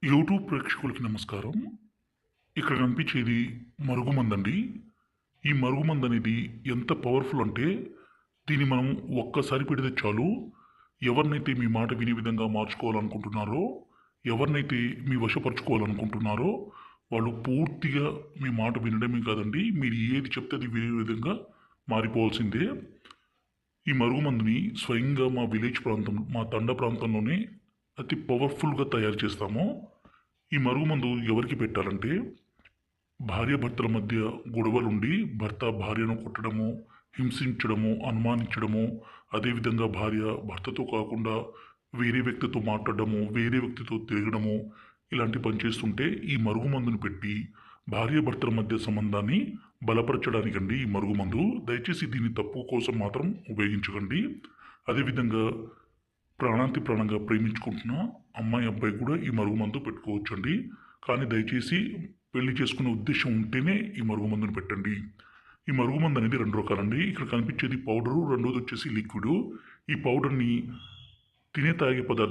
YouTube ప్రేక్షకులకి నమస్కారం. ఇక్కడ కనిపించేది మరుగుమందండి. ఈ మరుగుమందు అనేది ఎంత పవర్ఫుల్ అంటే దీన్ని మనం ఒక్కసారి పెడితే చాలు. ఎవరినైతే మీ మాట వినే విధంగా మార్చుకోవాలనుకుంటున్నారో, ఎవరినైతే మీ వశపరుచుకోవాలనుకుంటున్నారో వాళ్ళు పూర్తిగా మీ మాట వినడమే కాదండి, మీరు ఏది చెప్తే అది వినే విధంగా మారిపోవాల్సిందే. ఈ మరుగుమందుని స్వయంగా మా విలేజ్ ప్రాంతం, మా తండ ప్రాంతంలోనే అతి పవర్ఫుల్గా తయారు చేస్తాము. ఈ మరుగుమందు ఎవరికి పెట్టాలంటే, భార్యాభర్తల మధ్య గొడవలుండి భర్త భార్యను కొట్టడము, హింసించడము, అనుమానించడము, అదేవిధంగా భార్య భర్తతో కాకుండా వేరే వ్యక్తితో మాట్లాడడము, వేరే వ్యక్తితో తిరగడము, ఇలాంటి పని చేస్తుంటే ఈ మరుగుమందుని పెట్టి భార్యాభర్తల మధ్య సంబంధాన్ని బలపరచడానికండి ఈ మరుగుమందు. దయచేసి దీన్ని తప్పు కోసం మాత్రం ఉపయోగించకండి. అదేవిధంగా ప్రాణాంతి ప్రాణంగా ప్రేమించుకుంటున్న అమ్మాయి అబ్బాయి కూడా ఈ మరుగుమందు పెట్టుకోవచ్చండి. కానీ దయచేసి పెళ్లి చేసుకునే ఉద్దేశం ఉంటేనే ఈ మరుగుమందుని పెట్టండి. ఈ మరుగుమందు అనేది రెండు రకాలండి. ఇక్కడ కనిపించేది పౌడరు, రెండోది వచ్చేసి లిక్విడ్. ఈ పౌడర్ని తినే తాగే పదార్థం